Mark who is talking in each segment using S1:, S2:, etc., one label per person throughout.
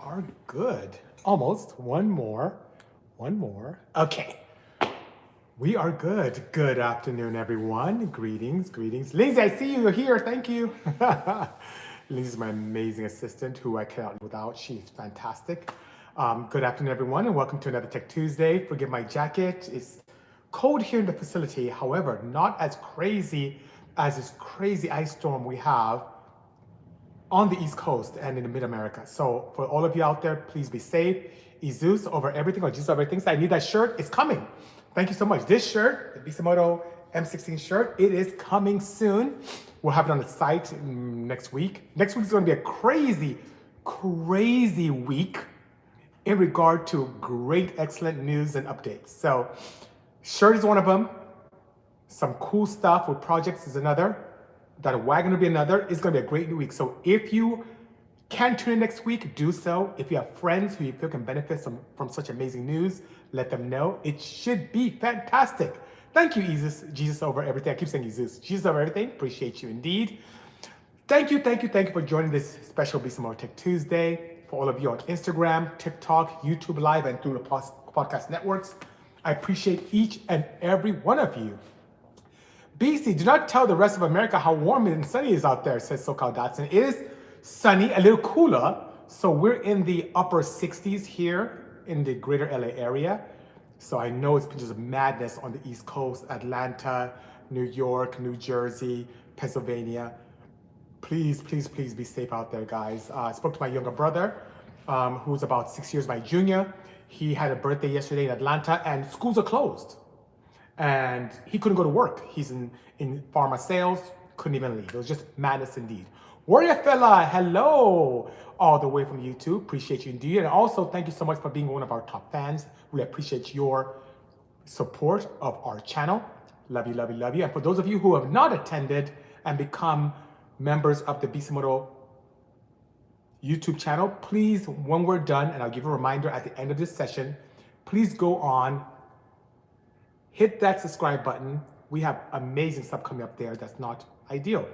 S1: are good. Almost. One more. Okay. We are good. Good afternoon, everyone. Greetings. Lindsay, I see you're here. Thank you. Lindsay is my amazing assistant who I cannot live without. She's fantastic. Good afternoon, everyone, and welcome to another Tech Tuesday. Forgive my jacket. It's cold here in the facility. However, not as crazy as this crazy ice storm we have on the East Coast and in the Mid-America. So for all of you out there, please be safe. Jesus over everything, or Jesus over everything. So I need that shirt. It's coming. Thank you so much. This shirt, the Bisimoto M16 shirt, it is coming soon. We'll have it on the site next week. Next week is going to be a crazy week in regard to great, excellent news and updates. So shirt is one of them. Some cool stuff with projects is another. That wagon will be another. It's going to be a great new week. So if you can tune in next week, do so. If you have friends who you feel can benefit from such amazing news, let them know. It should be fantastic. Thank you, Jesus over everything. I keep saying Jesus over everything. Appreciate you indeed. Thank you for joining this special Bisimoto Tech Tuesday. For all of you on Instagram, TikTok, YouTube Live, and through the podcast networks, I appreciate each and every one of you. BC, do not tell the rest of America how warm and sunny it is out there, says SoCal Dotson. It is sunny, a little cooler. So we're in the upper 60s here in the greater LA area. So I know it's been just madness on the East Coast, Atlanta, New York, New Jersey, Pennsylvania. Please be safe out there, guys. I spoke to my younger brother, who's about 6 years my junior. He had a birthday yesterday in Atlanta and schools are closed. And he couldn't go to work. He's in pharma sales, couldn't even leave. It was just madness indeed. Warrior fella, hello, all the way from YouTube. Appreciate you indeed. And also thank you so much for being one of our top fans. We appreciate your support of our channel. Love you. And for those of you who have not attended and become members of the Bisimoto YouTube channel, please, when we're done, and I'll give a reminder at the end of this session, please go on, hit that subscribe button. We have amazing stuff coming up there that's not ideal.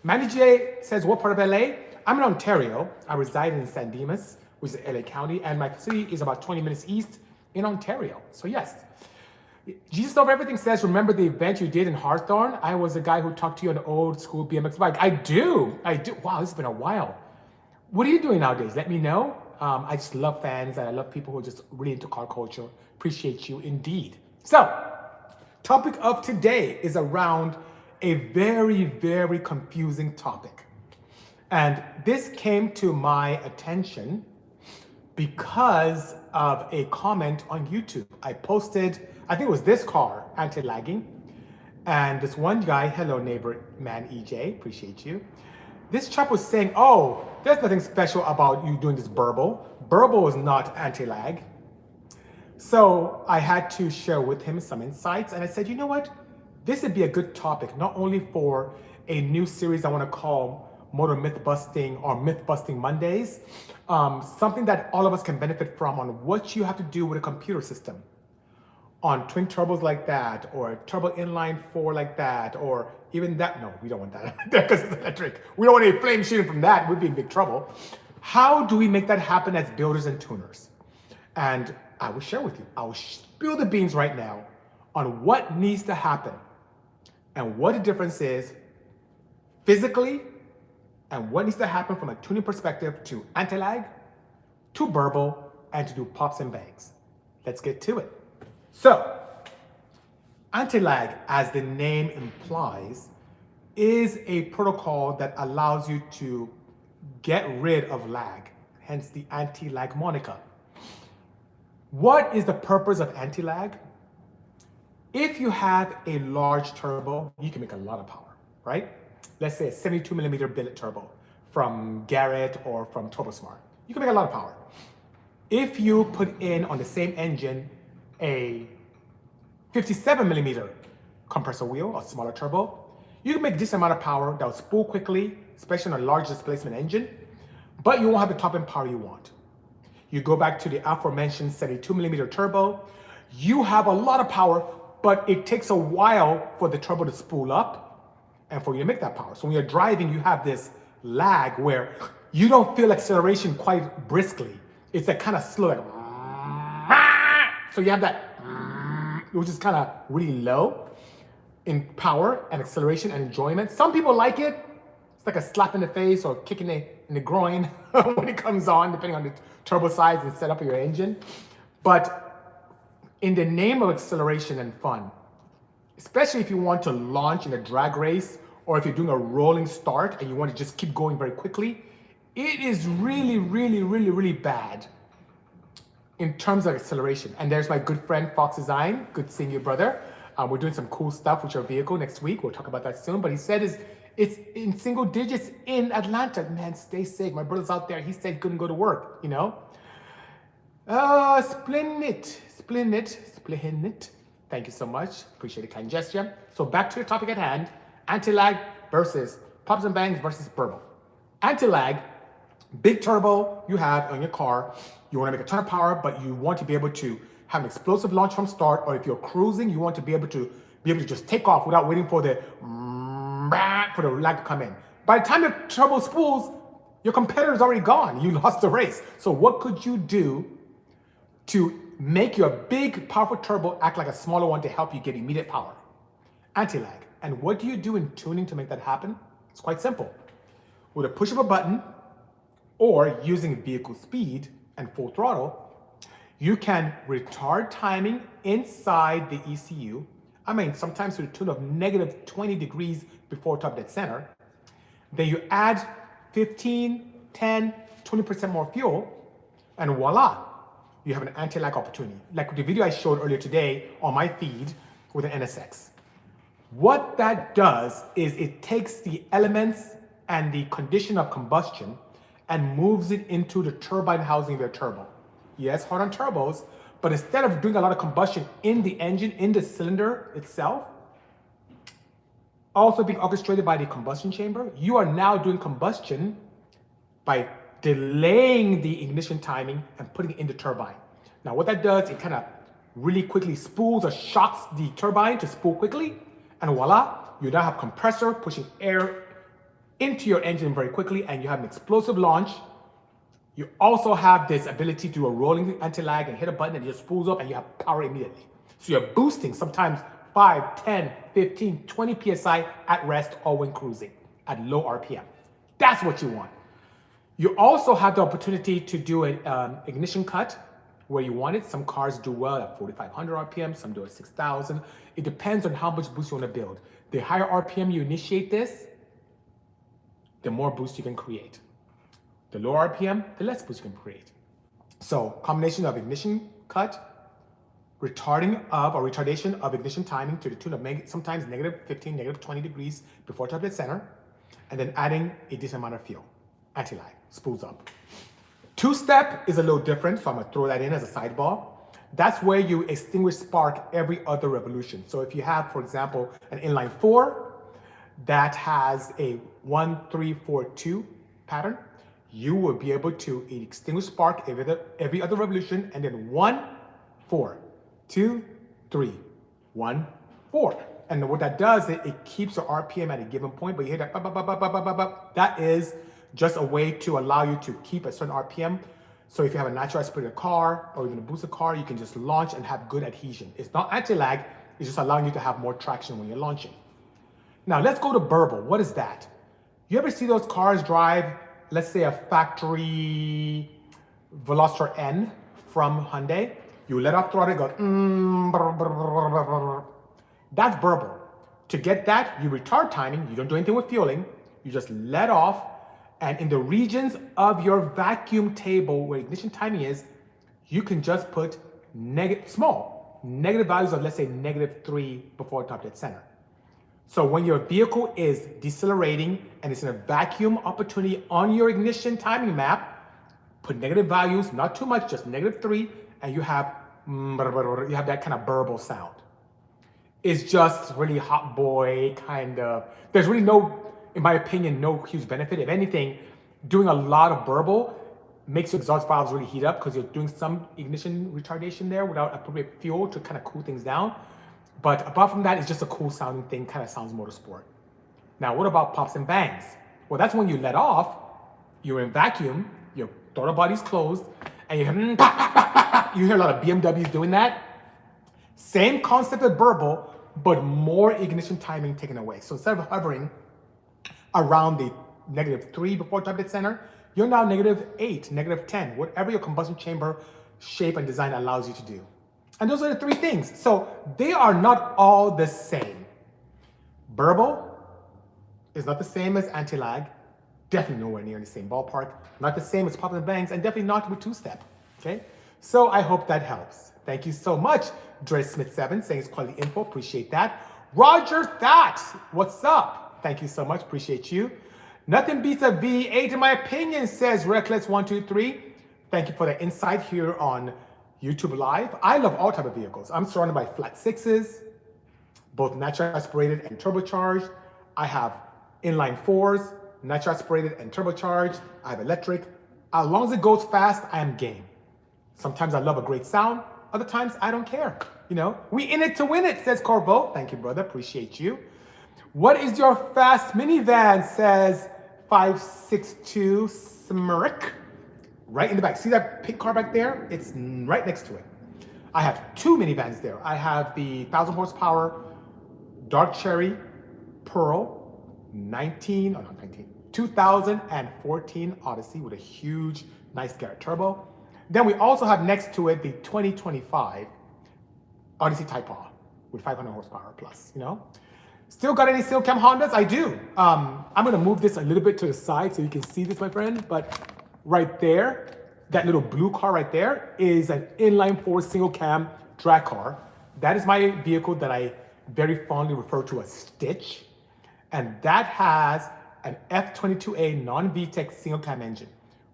S1: Mandy J says, what part of LA? I'm in Ontario. I reside in San Dimas, which is LA County, and my city is about 20 minutes east in Ontario. So yes. Jesus over everything says, remember the event you did in Hawthorne? I was the guy who talked to you on an old school BMX bike. I do. Wow, this has been a while. What are you doing nowadays? Let me know. I just love fans and I love people who are just really into car culture. Appreciate you indeed. So, topic of today is around a very confusing topic. And this came to my attention because of a comment on YouTube. I posted, I think it was this car, anti-lagging. And this one guy, hello neighbor man EJ, appreciate you. This chap was saying, oh, there's nothing special about you doing this burble. Burble is not anti-lag. So I had to share with him some insights and I said, you know what? This would be a good topic, not only for a new series I want to call Motor Myth Busting or Myth Busting Mondays, something that all of us can benefit from on what you have to do with a computer system. On twin turbos like that, or a turbo inline 4 like that, or even that, no, we don't want that because it's electric. We don't want any flame shooting from that, we'd be in big trouble. How do we make that happen as builders and tuners? And I will share with you, I will spill the beans right now on what needs to happen and what the difference is physically and what needs to happen from a tuning perspective to anti-lag, to burble, and to do pops and bangs. Let's get to it. So, anti-lag, as the name implies, is a protocol that allows you to get rid of lag, hence the anti-lag moniker. What is the purpose of anti-lag? If you have a large turbo, you can make a lot of power, right? Let's say a 72mm billet turbo from Garrett or from TurboSmart. You can make a lot of power. If you put in on the same engine a 57mm compressor wheel, a smaller turbo, you can make this amount of power that will spool quickly, especially on a large displacement engine, but you won't have the top end power you want. You go back to the aforementioned 72mm turbo, you have a lot of power, but it takes a while for the turbo to spool up and for you to make that power. So when you're driving, you have this lag where you don't feel acceleration quite briskly. It's like kind of slow, like, so you have that, which is kind of really low in power and acceleration and enjoyment. Some people like it. It's like a slap in the face or kick in the groin when it comes on, depending on the turbo size and setup of your engine. But in the name of acceleration and fun, especially if you want to launch in a drag race or if you're doing a rolling start and you want to just keep going very quickly, it is really, really, really, really bad in terms of acceleration. And there's my good friend Fox Design. Good seeing you, brother. We're doing some cool stuff with your vehicle next week. We'll talk about that soon. But he said it's in single digits in Atlanta. Man, stay safe. My brother's out there. He said he couldn't go to work, you know. Splendid. Thank you so much. Appreciate the kind gesture. So back to the topic at hand. Antilag versus pops and bangs versus burble. Antilag, big turbo you have on your car. You want to make a ton of power, but you want to be able to have an explosive launch from start, or if you're cruising, you want to be able to just take off without waiting for the lag to come in. By the time the turbo spools, your competitor's already gone. You lost the race. So what could you do to make your big, powerful turbo act like a smaller one to help you get immediate power? Anti-lag. And what do you do in tuning to make that happen? It's quite simple. With a push of a button or using vehicle speed and full throttle, you can retard timing inside the ECU. I mean, sometimes to the tune of negative 20 degrees before top dead center. Then you add 15, 10, 20% more fuel, and voila, you have an anti-lag opportunity. Like the video I showed earlier today on my feed with an NSX. What that does is it takes the elements and the condition of combustion and moves it into the turbine housing of their turbo. Yes, hard on turbos, but instead of doing a lot of combustion in the engine, in the cylinder itself, also being orchestrated by the combustion chamber, you are now doing combustion by delaying the ignition timing and putting it in the turbine. Now what that does, it kind of really quickly spools or shocks the turbine to spool quickly, and voila, you now have compressor pushing air into your engine very quickly, and you have an explosive launch. You also have this ability to do a rolling anti-lag and hit a button and it just spools up and you have power immediately. So you're boosting sometimes 5, 10, 15, 20 PSI at rest or when cruising at low RPM. That's what you want. You also have the opportunity to do an ignition cut where you want it. Some cars do well at 4,500 RPM, some do at 6,000. It depends on how much boost you want to build. The higher RPM you initiate this, the more boost you can create. The lower RPM, the less boost you can create. So combination of ignition cut, retardation of ignition timing to the tune of sometimes negative 15, negative 20 degrees before top dead center, and then adding a decent amount of fuel. Anti-lag, spools up. Two-step is a little different, so I'm gonna throw that in as a sidebar. That's where you extinguish spark every other revolution. So if you have, for example, an inline 4 that has a 1, 3, 4, 2 pattern, you will be able to extinguish spark every other revolution, and then 1, 4, 2, 3, 1, 4. And what that does, it keeps your RPM at a given point, but you hear that, that is just a way to allow you to keep a certain RPM. So if you have a natural aspirated car or even a boosted car, you can just launch and have good adhesion. It's not anti-lag, it's just allowing you to have more traction when you're launching. Now let's go to burble. What is that? You ever see those cars drive, let's say a factory Veloster N from Hyundai? You let off throttle, it goes, that's burble. To get that, you retard timing, you don't do anything with fueling, you just let off, and in the regions of your vacuum table where ignition timing is, you can just put small negative values of, let's say, -3 before top dead center. So when your vehicle is decelerating and it's in a vacuum opportunity on your ignition timing map, put negative values, not too much, just -3, and you have that kind of burble sound. It's just really hot boy kind of, there's really no, in my opinion, no huge benefit. If anything, doing a lot of burble makes your exhaust valves really heat up because you're doing some ignition retardation there without appropriate fuel to kind of cool things down. But apart from that, it's just a cool sounding thing, kind of sounds motorsport. Now, what about pops and bangs? Well, that's when you let off, you're in vacuum, your throttle body's closed, and you hear, you hear a lot of BMWs doing that. Same concept of burble, but more ignition timing taken away. So instead of hovering around the -3 before top dead center, you're now -8, -10, whatever your combustion chamber shape and design allows you to do. And those are the 3 things. So they are not all the same. Burble is not the same as anti-lag, definitely nowhere near in the same ballpark, not the same as popping bangs, and definitely not with 2-step, okay? So I hope that helps. Thank you so much, Dre Smith7, saying it's quality info, appreciate that. Roger That, what's up? Thank you so much, appreciate you. Nothing beats a V8 in my opinion, says Reckless123. Thank you for the insight here on YouTube Live. I love all type of vehicles. I'm surrounded by flat 6s, both natural aspirated and turbocharged. I have inline 4s, natural aspirated and turbocharged. I have electric. As long as it goes fast, I am game. Sometimes I love a great sound. Other times I don't care. You know, we in it to win it, says Corvo. Thank you, brother. Appreciate you. What is your fast minivan, says 562 Smirk. Right in the back. See that pink car back there? It's right next to it. I have 2 minivans there. I have the 1,000 horsepower Dark Cherry Pearl 2014 Odyssey with a huge, nice Garrett turbo. Then we also have next to it the 2025 Odyssey Type R with 500 horsepower plus, you know? Still got any Silcam Hondas? I do. I'm gonna move this a little bit to the side so you can see this, my friend, but right there, that little blue car right there is an inline 4 single cam drag car. That is my vehicle that I very fondly refer to as Stitch. And that has an F22A non-VTEC single cam engine,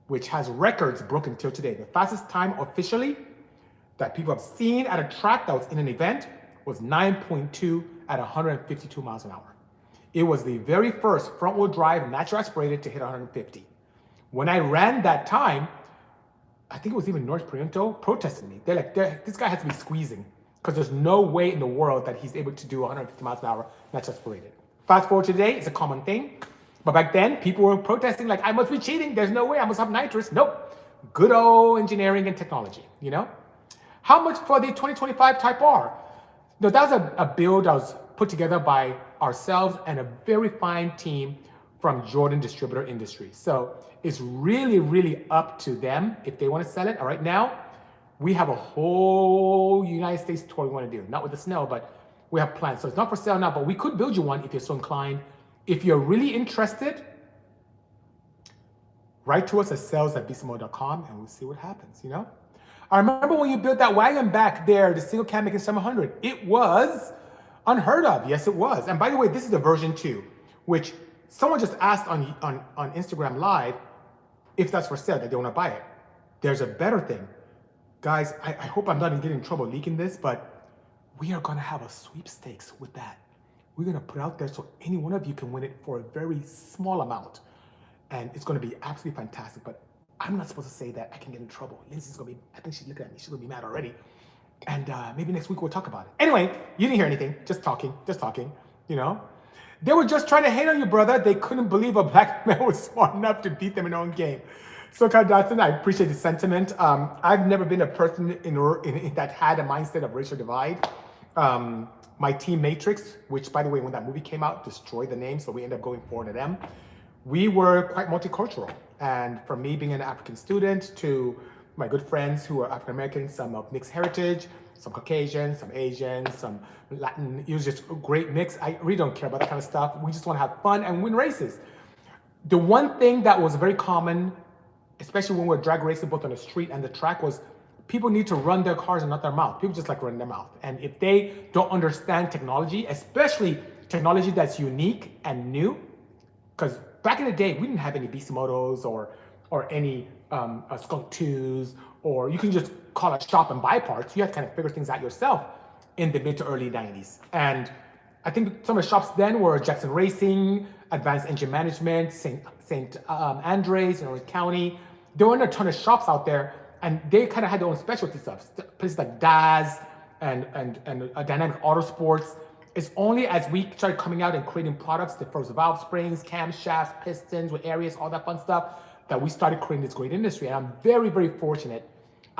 S1: which has records broken till today. The fastest time officially that people have seen at a track that was in an event was 9.2 at 152 miles an hour. It was the very first front wheel drive natural aspirated to hit 150. When I ran that time, I think it was even North Priento protesting me. They're like, this guy has to be squeezing because there's no way in the world that he's able to do 150 miles an hour natural aspirated. Fast forward to today, it's a common thing. But back then, people were protesting like, I must be cheating. There's no way, I must have nitrous. Nope. Good old engineering and technology, you know? How much for the 2025 Type R? No, that was a build that was put together by ourselves and a very fine team from Jordan Distributor Industries. So it's really, really up to them if they want to sell it. All right, now we have a whole United States tour we want to do. Not with the snow, but we have plans. So it's not for sale now, but we could build you one if you're so inclined. If you're really interested, write to us at sales@bisimoto.com and we'll see what happens, you know? I remember when you built that wagon back there, the single cam making 700. It was unheard of. Yes, it was. And by the way, this is the version 2, which someone just asked on Instagram Live if that's for sale, that they want to buy it. There's a better thing. Guys, I hope I'm not getting in trouble leaking this, but we are going to have a sweepstakes with that. We're going to put out there so any one of you can win it for a very small amount. And it's going to be absolutely fantastic. But I'm not supposed to say that. I can get in trouble. Lindsay's going to be, I think she's looking at me. She's going to be mad already. And maybe next week we'll talk about it. Anyway, you didn't hear anything. Just talking, you know. They were just trying to hate on you, brother. They couldn't believe a black man was smart enough to beat them in their own game. So, Kyle Dotson, I appreciate the sentiment. I've never been a person in that had a mindset of racial divide. My team Matrix, which, by the way, when that movie came out, destroyed the name, so we ended up going forward to them. We were quite multicultural. And from me being an African student to my good friends who are African American, some of mixed heritage, some Caucasian, some Asian, some Latin. It was just a great mix. I really don't care about that kind of stuff. We just want to have fun and win races. The one thing that was very common, especially when we're drag racing both on the street and the track, was people need to run their cars and not their mouth. People just like running their mouth. And if they don't understand technology, especially technology that's unique and new, because back in the day, we didn't have any Bisimotos or any Skunk 2s, or you can just call a shop and buy parts. You have to kind of figure things out yourself in the mid to early 90s. And I think some of the shops then were Jackson Racing, Advanced Engine Management, St. Andres in Orange County. There weren't a ton of shops out there, and they kind of had their own specialty stuff. Places like Daz and Dynamic Autosports. It's only as we started coming out and creating products, the first valve springs, camshafts, pistons with areas, all that fun stuff, that we started creating this great industry. And I'm very, very fortunate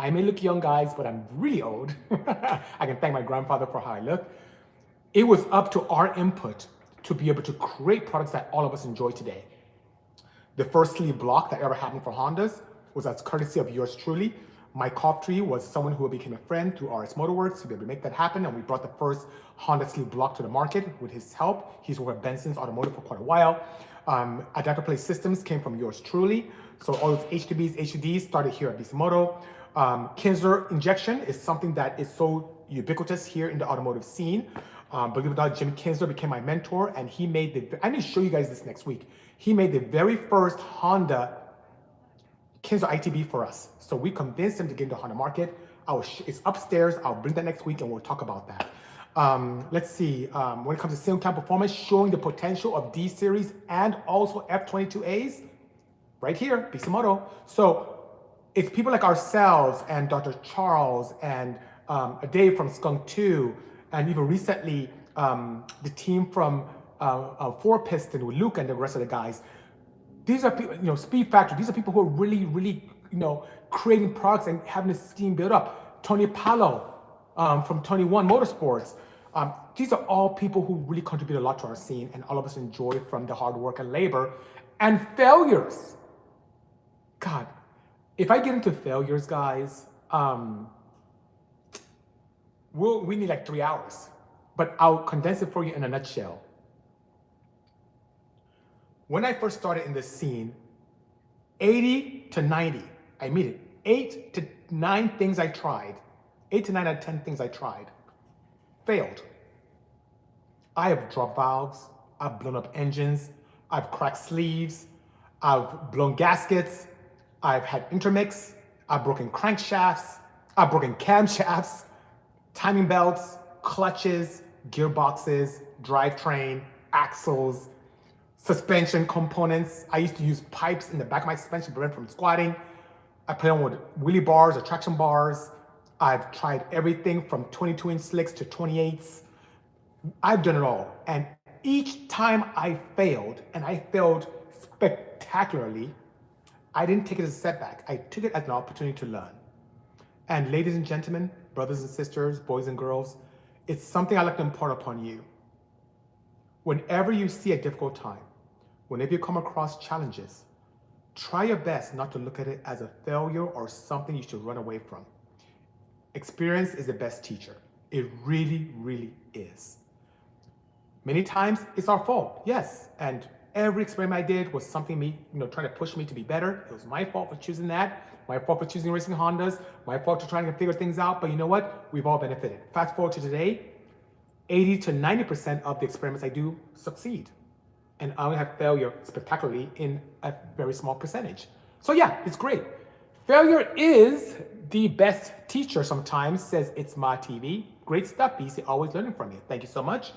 S1: I may look young, guys, but I'm really old. I can thank my grandfather for how I look. It was up to our input to be able to create products that all of us enjoy today. The first sleeve block that ever happened for Hondas was as courtesy of yours truly. Mike Coughtry was someone who became a friend through RS Motorworks to be able to make that happen, and we brought the first Honda sleeve block to the market with his help. He's worked at Benson's Automotive for quite a while. Adapter plate systems came from yours truly. So all those H2Bs, H2Ds started here at Bisimoto. Kinsler injection is something that is so ubiquitous here in the automotive scene. Believe it or not, Jim Kinsler became my mentor, and he made the, I'm gonna show you guys this next week. He made the very first Honda Kinsler ITB for us. So we convinced him to get into the Honda market. It's upstairs. I'll bring that next week and we'll talk about that. Let's see, when it comes to single cam performance, showing the potential of D series and also F22As, right here, Bisimoto. So it's people like ourselves and Dr. Charles and Dave from Skunk 2, and even recently, the team from 4Piston with Luke and the rest of the guys. These are people, Speed Factory, these are people who are really, really, creating products and having this team build up. Tony Palo from 21 Motorsports. These are all people who really contribute a lot to our scene, and all of us enjoy from the hard work and labor and failures. God, if I get into failures, guys, we need like 3 hours, but I'll condense it for you in a nutshell. When I first started in this scene, 80 to 90, I mean it, 8 to 9 things I tried, 8 to 9 out of 10 things I tried, failed. I have dropped valves, I've blown up engines, I've cracked sleeves, I've blown gaskets, I've had intermix, I've broken crankshafts, I've broken camshafts, timing belts, clutches, gearboxes, drivetrain, axles, suspension components. I used to use pipes in the back of my suspension to prevent from squatting. I played on with wheelie bars or traction bars. I've tried everything from 22-inch slicks to 28s. I've done it all. And each time I failed, and I failed spectacularly, I didn't take it as a setback. I took it as an opportunity to learn. And ladies and gentlemen, brothers and sisters, boys and girls, it's something I like to impart upon you. Whenever you see a difficult time, whenever you come across challenges, try your best not to look at it as a failure or something you should run away from. Experience is the best teacher. It really, really is. Many times it's our fault, yes. And every experiment I did was something trying to push me to be better. It was my fault for choosing that. My fault for choosing racing Hondas. My fault for trying to figure things out. But you know what? We've all benefited. Fast forward to today, 80 to 90% of the experiments I do succeed. And I only have failure spectacularly in a very small percentage. So yeah, it's great. Failure is the best teacher sometimes, says It's My TV. Great stuff, BC. Always learning from you. Thank you so much.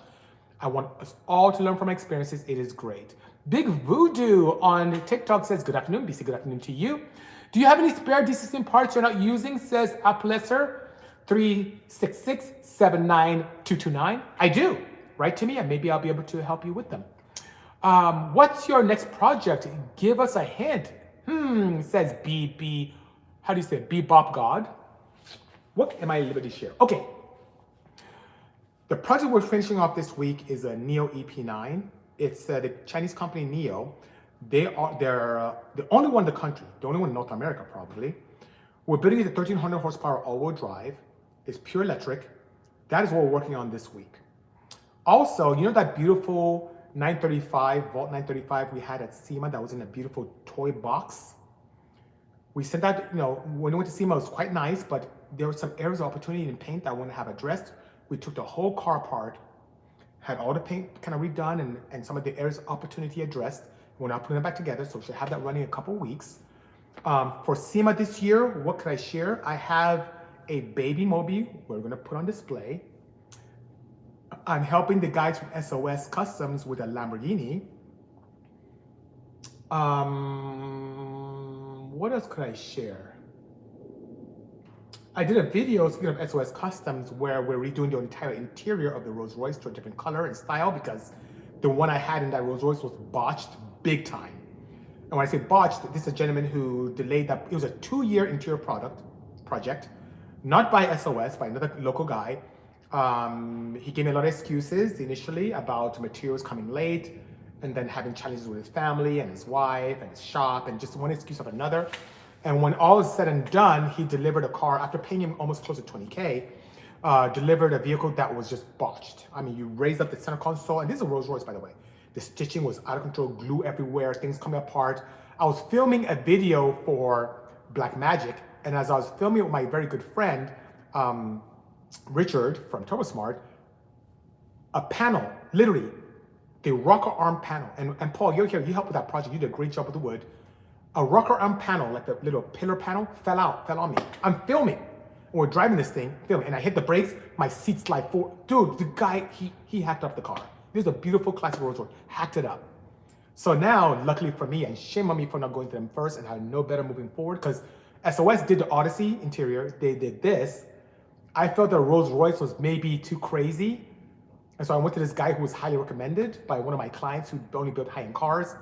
S1: I want us all to learn from my experiences. It is great. Big Voodoo on TikTok says, good afternoon, BC. Good afternoon to you. Do you have any spare D16 parts you're not using, says Appleser 366-79229. I do. Write to me and maybe I'll be able to help you with them. What's your next project? Give us a hint. Says how do you say it? Bebop God. What am I at liberty to share? Okay. The project we're finishing off this week is a Neo EP9. It's the Chinese company Neo. They're the only one in the country, the only one in North America probably. We're building it at 1,300 horsepower all-wheel drive. It's pure electric. That is what we're working on this week. Also, you know that beautiful 935, Vault 935 we had at SEMA that was in a beautiful toy box? We sent that, when we went to SEMA, it was quite nice, but there were some areas of opportunity in paint that I want to have addressed. We took the whole car apart, had all the paint kind of redone and some of the areas of opportunity addressed. We're now putting them back together, so we should have that running in a couple weeks. For SEMA this year, what could I share? I have a baby Moby we're going to put on display. I'm helping the guys from SOS Customs with a Lamborghini. What else could I share? I did a video, speaking of SOS Customs, where we're redoing the entire interior of the Rolls Royce to a different color and style because the one I had in that Rolls Royce was botched big time. And when I say botched, this is a gentleman who delayed that. It was a 2-year interior product, project, not by SOS, by another local guy. He gave me a lot of excuses initially about materials coming late and then having challenges with his family and his wife and his shop and just one excuse of another. And when all is said and done, he delivered a car after paying him almost close to 20K, delivered a vehicle that was just botched. I mean, you raised up the center console, and this is a Rolls Royce, by the way. The stitching was out of control, glue everywhere, things coming apart. I was filming a video for Blackmagic, and as I was filming with my very good friend, Richard from TurboSmart, a panel, literally, the rocker arm panel, and Paul, you're here, you helped with that project, you did a great job with the wood. A rocker arm panel, like the little pillar panel, fell on me. I'm filming, and we're driving this thing, filming, and I hit the brakes, my seat slide forward. Dude, the guy, he hacked up the car. This is a beautiful classic Rolls Royce, hacked it up. So now, luckily for me, and shame on me for not going to them first, and I know better moving forward, because SOS did the Odyssey interior, they did this. I felt that Rolls Royce was maybe too crazy. And so I went to this guy who was highly recommended by one of my clients who only built high-end cars.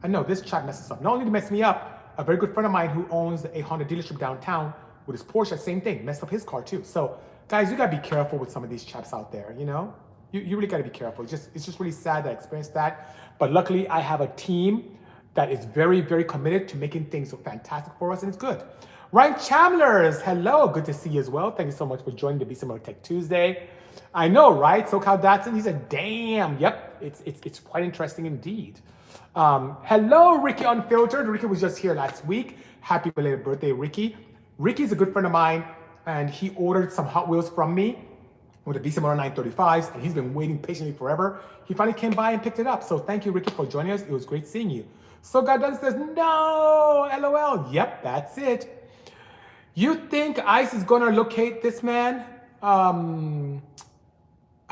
S1: And no, this chap messes up. Not only did he mess me up, a very good friend of mine who owns a Honda dealership downtown with his Porsche, same thing, messed up his car too. So guys, you gotta be careful with some of these chaps out there, you know? You really gotta be careful. It's just really sad that I experienced that. But luckily I have a team that is very, very committed to making things so fantastic for us, and it's good. Ryan Chamblers, hello, good to see you as well. Thank you so much for joining the Bisimoto Tech Tuesday. I know, right? SoCal Datsun, he said, damn, yep, it's quite interesting indeed. Hello, Ricky Unfiltered. Ricky was just here last week. Happy belated birthday, Ricky. Ricky's a good friend of mine, and he ordered some Hot Wheels from me with the Bisimoto 935s, and he's been waiting patiently forever. He finally came by and picked it up. So thank you, Ricky, for joining us. It was great seeing you. So God Dunn says, no, LOL. Yep, that's it. You think ICE is gonna locate this man? I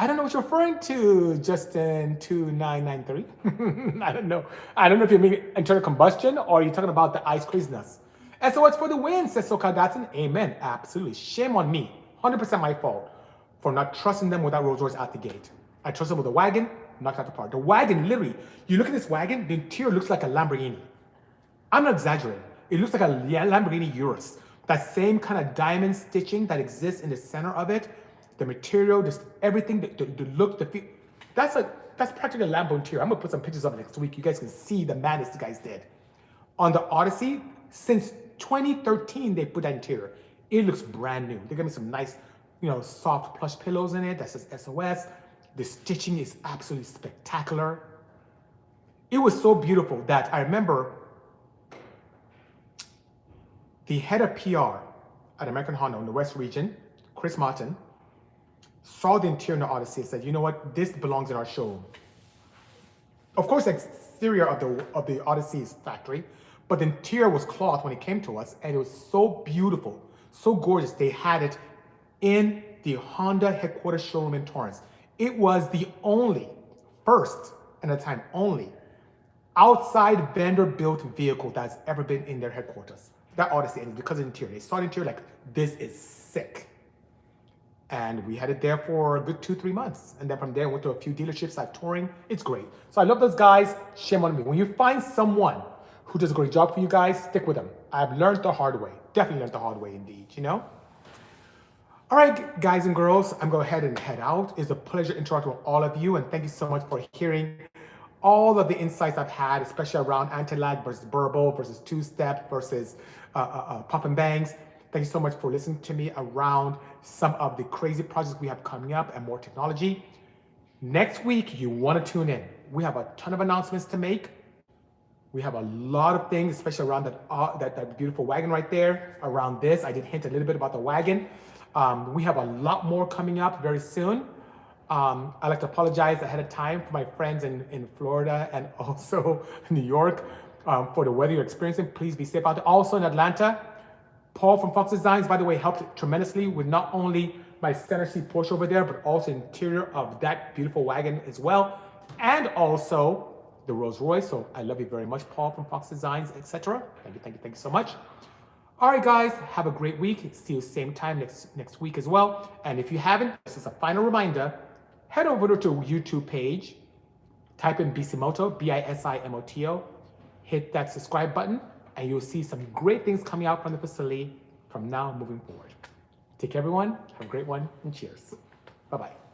S1: don't know what you're referring to, Justin2993. I don't know. I don't know if you mean internal combustion or you're talking about the ICE craziness. SOS for the win, says SoCal Datsun. Amen. Absolutely. Shame on me. 100% my fault for not trusting them with that Rolls Royce out the gate. I trusted them with the wagon, knocked out the part. The wagon, literally, you look at this wagon, the interior looks like a Lamborghini. I'm not exaggerating. It looks like a Lamborghini Urus. That same kind of diamond stitching that exists in the center of it, the material, just everything, the look, the feel. That's practically a Lambo interior. I'm gonna put some pictures up next week. You guys can see the madness you guys did. On the Odyssey, since 2013, they put that interior. It looks brand new. They gave me some nice, soft plush pillows in it that says SOS. The stitching is absolutely spectacular. It was so beautiful that I remember the head of PR at American Honda in the West region, Chris Martin, saw the interior in the Odyssey and said, you know what, this belongs in our showroom. Of course, the exterior of the Odyssey is factory, but the interior was cloth when it came to us, and it was so beautiful, so gorgeous. They had it in the Honda headquarters showroom in Torrance. It was the first, and at the time only, outside vendor-built vehicle that's ever been in their headquarters. That Odyssey, and because of the interior, they saw the interior like, this is sick. And we had it there for a good 2-3 months. And then from there, went to a few dealerships like touring. It's great. So I love those guys. Shame on me. When you find someone who does a great job for you guys, stick with them. I've learned the hard way. Definitely learned the hard way indeed, All right, guys and girls, I'm going to go ahead and head out. It's a pleasure interacting with all of you. And thank you so much for hearing all of the insights I've had, especially around Antilag versus Burble versus two-step versus pop and bangs. Thank you so much for listening to me around some of the crazy projects we have coming up and more technology. Next week, you want to tune in. We have a ton of announcements to make. We have a lot of things, especially around that beautiful wagon right there. Around this, I did hint a little bit about the wagon. We have a lot more coming up very soon. I'd like to apologize ahead of time for my friends in Florida and also New York for the weather you're experiencing. Please be safe out there. Also in Atlanta, Paul from Fox Designs, by the way, helped tremendously with not only my center seat Porsche over there, but also interior of that beautiful wagon as well, and also the Rolls Royce. So I love you very much, Paul from Fox Designs, etc. Thank you so much. All right, guys, have a great week. See you same time next week as well. And if you haven't, this is a final reminder, head over to our YouTube page, type in Bisimoto, Bisimoto, hit that subscribe button, and you'll see some great things coming out from the facility from now moving forward. Take care, everyone. Have a great one, and cheers. Bye-bye.